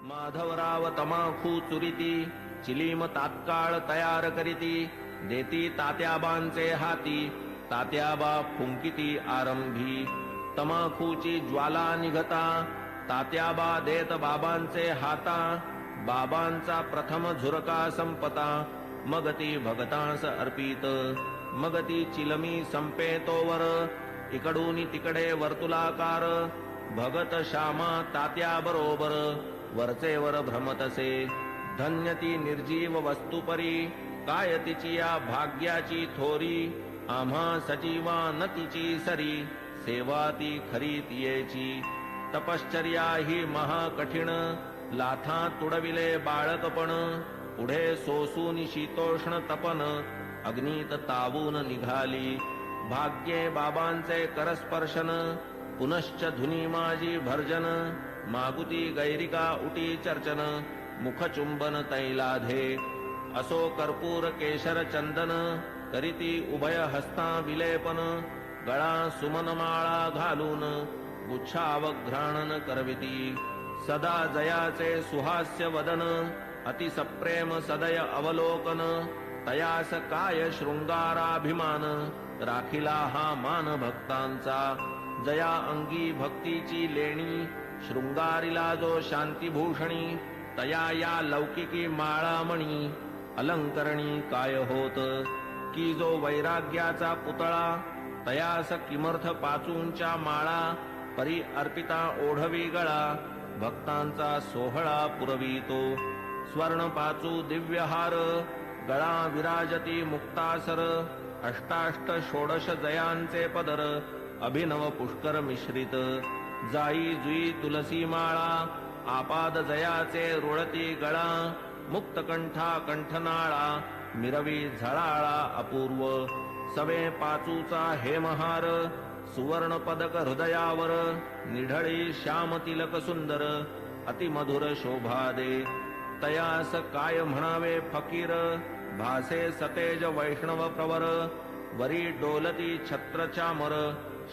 माधवराव तमाखू चुरिती चिलीम तात्काळ तयार करीती देती तात्याबांचे हाती तात्याबा फुंकिती आरंभी तमाखूची ज्वाला निघता तात्याबा देत बाबांचे हाता बाबांचा प्रथम झुरका संपता मग ती भगतांस अर्पित मग ती चिलमी संपे तोवर इकडून तिकडे वर्तुलाकार भगत श्यामा तात्या बरोबर वरचेवर भ्रमतसे धन्य ती निर्जीव वस्तुपरी काय तिची या भाग्याची थोरी आम्हा सजीवा न तिची सरी सेवा ती खरी तियेची तपश्चर्या ही महाकठीण लाथा तुडविले बाळकपण पुढे सोसून शीतोष्ण तपन अग्नीत तावून निघाली भाग्ये बाबांचे करस्पर्शन पुनश्च धुनी माझी भर्जन मागुती गैरिका उटी चर्चन मुखचुंबन तैलाधे असो कर्पूर केशर चंदन करीती उभय हस्ता विलेपन गळा सुमनमाळा घालून गुच्छावघ्राणन करविती सदा जयाचे सुहास्य वदन अतिसप्रेम सदय अवलोकन तयास काय शृंगाराभिमान राखिला हा मान भक्तांचा जया अंगी भक्तीची लेणी शृंगारिला जो शांतीभूषणी तया या लौकिकी माळामणी अलंकरणी काय होत की जो वैराग्याचा पुतळा तयास किमर्थ पाचूंच्या माळा परी अर्पिता ओढवी गळा भक्तांचा सोहळा पुरवितो स्वर्ण पाचू दिव्यहार गळा विराजती मुक्तासर अष्टाष्ट षोडश जयांचे पदर अभिनव पुष्कर मिश्रित जाई जुई तुलसी माळा आपाद जयाचे रुळती गळा मुक्तकंठा कंठनाळा मिरवी झळाळा अपूर्व सवे पाचूचा हेमहार सुवर्ण पदक हृदयावर निढळी श्याम तिलक सुंदर अतिमधुर शोभा दे तयास काय म्हणावे फकीर भासे सतेज वैष्णव प्रवर वरी डोलती छत्र चामर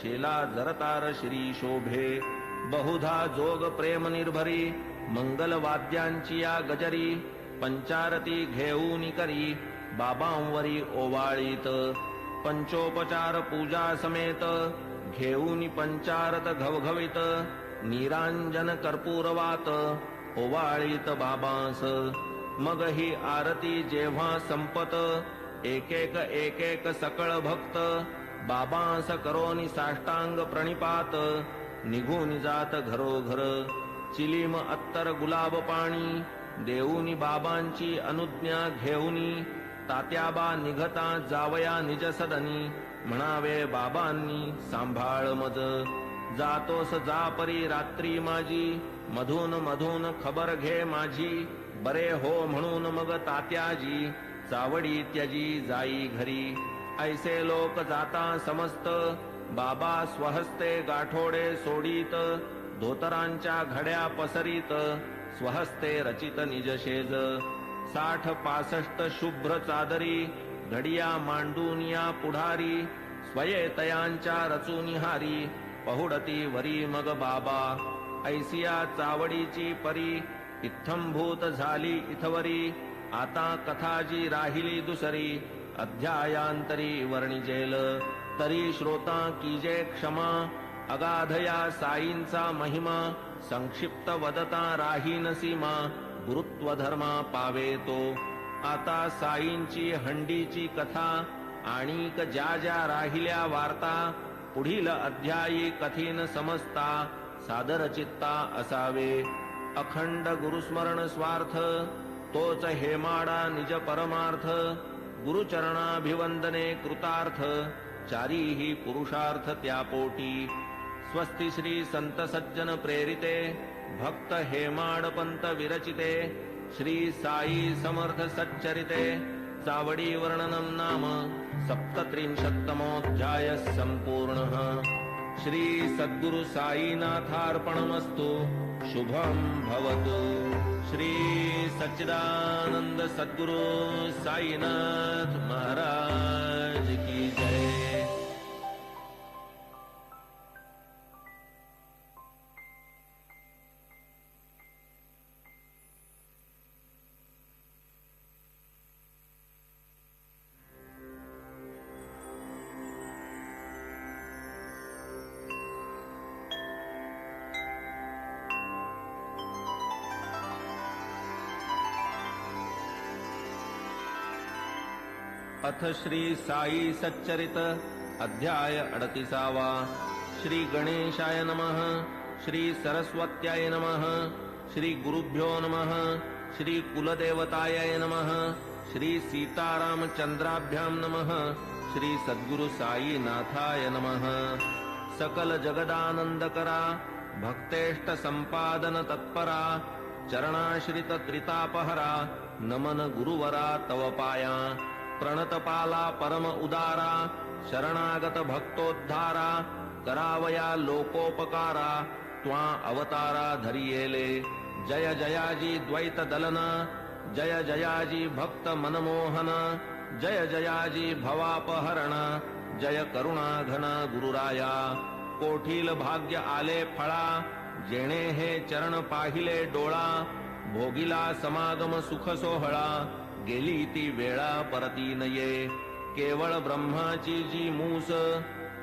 शेला जरतार श्री शोभे बहुधा जोग प्रेम निर्भरी मंगल वाद्यांची या गजरी पंचारती घेऊन करी बाबांवरी ओवाळीत पंचोपचार पूजा समेत घेऊन पंचारत घवघवीत निरांजन कर्पूरवात ओवाळीत बाबांस मग ही आरती जेव्हा संपत एक एक सकळ भक्त बाबांस करोनी साष्टांग प्रणिपात निघून जात घरोघर चिलीम अत्तर गुलाब पाणी देऊनी बाबांची अनुज्ञा घेऊनी तात्याबा निघता जावया निज सदनी म्हणावे बाबांनी सांभाळ मज जातोस जा परी रात्री माझी मधून मधून खबर घे माझी बरे हो म्हणून मग तात्याजी चावडी त्यजी जाई घरी ऐसे लोक जाता समस्त बाबा स्वहस्ते गाठोडे सोडीत धोतरांच्या घड्या पसरीत स्वहस्ते रचित निजशेज 60-65 शुभ्र चादरी घडिया मांडून या पुढारी स्वये तयांच्या रचूनिहारी पहुडती वरी मग बाबा ऐसिया चावडीची परी इत्थंभूत झाली इथवरी आता कथाजी राहिली दुसरी अध्यायांतरी वर्णिजेल तरी श्रोता कीजे क्षमा अगाधया साईंचा महिमा संक्षिप्त वदता राहीन सीमा गुरुत्व धर्मा पावे तो आता साईंची हंडीची कथा आणिक ज्या ज्या राहिल्या वार्ता पुढील अध्यायी कथीन समजता सादर चित्ता असावे अखंड गुरुस्मरण स्वार्थ तोच हेमाडा निज परमार्थ गुरुचरणाभिवंदने कृतार्थ चारीही पुरुषार्थ त्यापोटी स्वस्ति श्री संत सज्जन प्रेरिते भक्त हेमाडपंत विरचिते श्री साई समर्थ सच्चरिते चावडी वर्णनम नाम 37तमोऽध्याय संपूर्णः श्री सद्गुरु साईनाथार्पणमस्तु शुभं भवतु श्री सच्चिदानंद सद्गुरु साईनाथ महाराज की जय। अथ श्री साई सच्चरित अध्याय 38. श्री गणेशाय नमः. श्री सरस्वत्याय नमः. श्री गुरुभ्यो नमः. श्री कुलदेवताय नमः. श्री सीतारामचंद्राभ्यां नमः. श्री सद्गुरु साई नाथाय नमः. सकल जगदानंदकरा भक्तेष्ट संपादन तत्परा चरणाश्रित त्रितापहरा नमन गुरुवरा तव पाया प्रणतपाला परम उदारा शरणागत भक्तोद्धारा करावया लोकोपकारा त्वा अवतारा धरियेले. जय जयाजी द्वैत दलना जय जयाजी भक्त मनमोहन जय जयाजी भवापहरण जय करुणा घन गुरुराया. कोठील भाग्य आले फळा जेणे हे चरण पाहिले डोळा भोगिला समागम सुख सोहळा गेली ती वेळा परती नये. केवळ ब्रह्माची जी मूस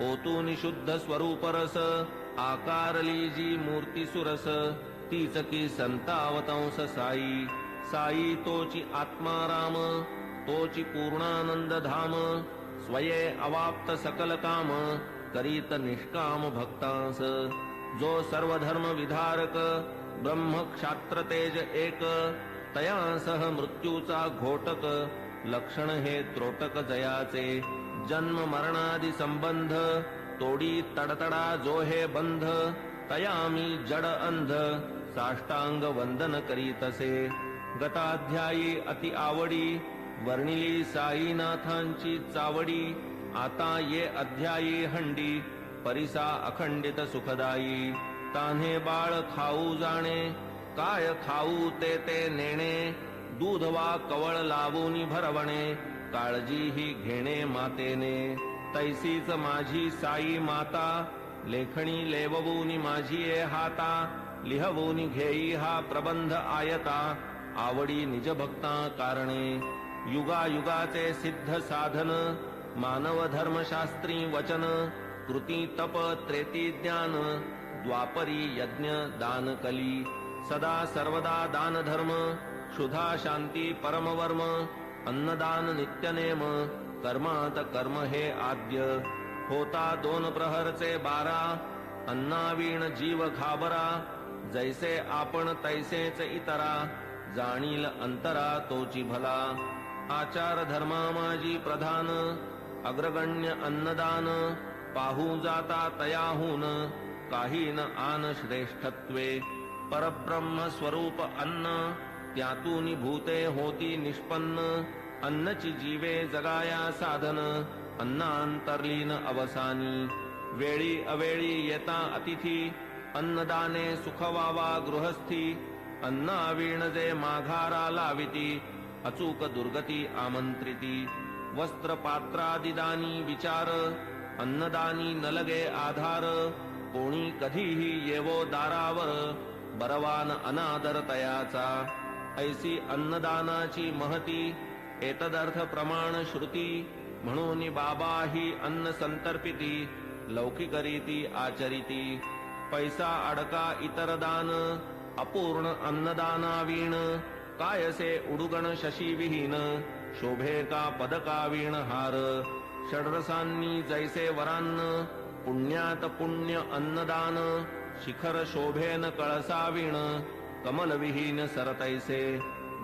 ओतून शुद्ध स्वरूप रस आकारली जी मूर्ती सुरस तीच की संतावतंस साई. साई तोची आत्माराम तोची पूर्णानंद धाम स्वये अवाप्त सकल काम करीत निष्काम भक्तांस. जो सर्वधर्म विधारक ब्रह्म क्षात्र तेज एक तया सह मृत्यूचा घोटक लक्षण हे त्रोटक जयाचे. जन्म मरणादि संबंध तोडी तडतडा जो हे बंध तया मी जड अंध साष्टांग वंदन करीतसे. गताध्यायी अति आवडी वर्णिली साईनाथांची चावडी आता ये अध्यायी हंडी परिसा अखंडित सुखदायी. तान्हे बाळ खाऊ जाणे काय खाऊ ते ते नेणे दूध वा कवळ लावून भरवणे काळजी ही घेणे मातेने. तैसीच माझी साई माता लेखणी लेववून माझी ए हाता लिहवून घेई हा प्रबंध आयता आवडी निज भक्ता कारणे. युगायुगाचे सिद्ध साधन मानव धर्मशास्त्री वचन कृती तप त्रेती ज्ञान द्वापरी यज्ञ दान कली. सदा सर्वदा दान धर्म क्षुधा शांती परमवर्म अन्नदान नित्यनेम कर्मात कर्म हे आद्य. होता 2 प्रहरचे 12 अन्नावीण जीव घाबरा जैसे आपण तैसेच इतरा जाणील अंतरा तोची भला. आचार धर्मा माझी प्रधान अग्रगण्य अन्नदान पाहू जाता तयाहून काही न आन श्रेष्ठत्वे. परब्रह्म स्वरूप अन्न त्यातून भूते होती निष्पन्न अन्नची जीवे जगाया साधन अन्नांतर्लीन अवसानी. वेळी अवेळी येता अतिथी अन्नदाने सुखवावा गृहस्थी अन्नावीण जे माघारा लाविती अचूक दुर्गती आमंत्रिती. वस्त्र पात्रादिदानी विचार अन्नदानी नलगे आधार कोणी कधीही येवो दारावर बरवान अनादर तयाचा. ऐसी अन्नदानाची महती एतदर्थ प्रमाण श्रुती म्हणून बाबा ही अन्न संतर्पिती लौकिकरीती आचरिती. पैसा अडका इतर दान अपूर्ण अन्नदानावीण कायसे उडुगण शशी विहीन शोभे का पदकावीण हार. षड्रसांनी जैसे वरान्न पुण्यात पुण्य अन्नदान शिखर शोभेन कळसावीण कमलविहीन सरतैसे.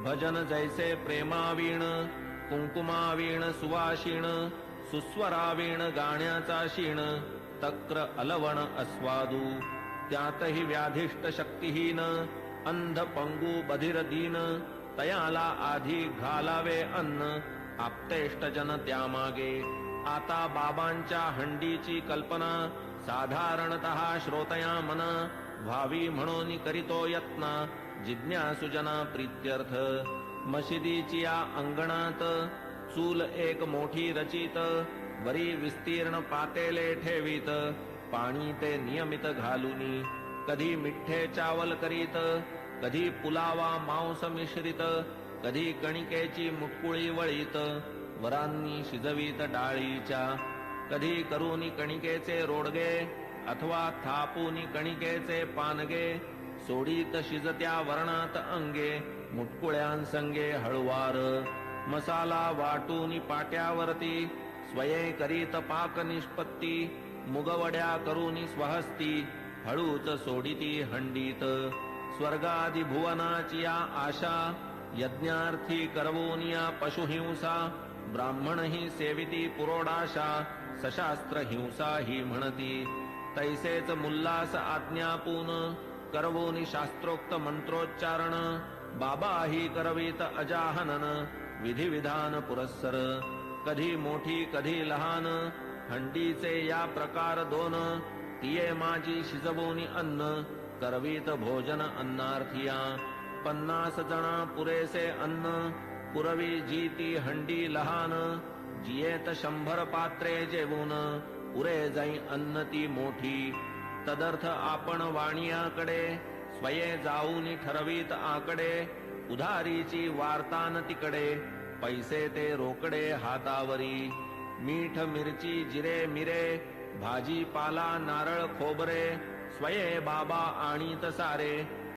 भजन जैसे प्रेमावीण कुंकुमावीण सुवाशीण सुस्वरावीण गाण्याचा शीण तक्र अलवण अस्वादू. त्यातही व्याधिष्ट शक्तिहीन अंध पंगू बधिर दीन तयाला आधी घालावे अन्न आप्तेष्ट जन त्यामागे. आता बाबांच्या हंडीची कल्पना साधारणतः श्रोतया मन व्हावी म्हणून करीतो यत्न जिज्ञासुजना प्रीत्यर्थ. मशिदीची या अंगणात चूल एक मोठी रचित वरी विस्तीर्ण पातेले ठेवीत पाणी ते नियमित घालूनी. कधी मिठ्ठे चावल करीत कधी पुलावा मांस मिश्रित कधी कणिकेची मुटकुळी वळीत वरांनी शिजवीत डाळीच्या. कधी करूनी कणिकेचे रोडगे अथवा थापूनी कणिकेचे पानगे सोडीत शिजत्या वर्णात अंगे मुटकुळ्यांसंगे हळुवार. मसाला वाटून पाट्यावरती स्वये करीत पाक निष्पत्ती मुगवड्या करूनी स्वहस्ती हळूच सोडिती हंडीत स्वर्गादि भुवनाची या आशा यज्ञार्थी करवोनिया पशुहिंसा ब्राह्मण ही सेविती पुरोडाशा सशास्त्र हिंसा ही म्हणती तैसेच मुल्लास आज्ञापून करवोनी शास्त्रोक्त मंत्रोच्चारण बाबा ही करवीत अजाहनन विधिविधान पुरस्सर कधी मोठी कधी लहान हंडीचे या प्रकार दोन तिये माझी शिजवोनी अन्न करवीत भोजन अन्नार्थिया 50 जना पुरेसे अन्न पुरवी जी ती हंडी लहान जियेत 100 पात्रे जेवून पुरे जाई अन्न ती मोठी तदर्थ आपण वाणियाकडे स्वये जाऊनी ठरवीत आकडे उधारीची वार्तान तिकडे पैसे ते रोकडे हातावरी मीठ मिरची जिरे मिरे भाजीपाला नारळ खोबरे स्वये बाबा आणीत सारे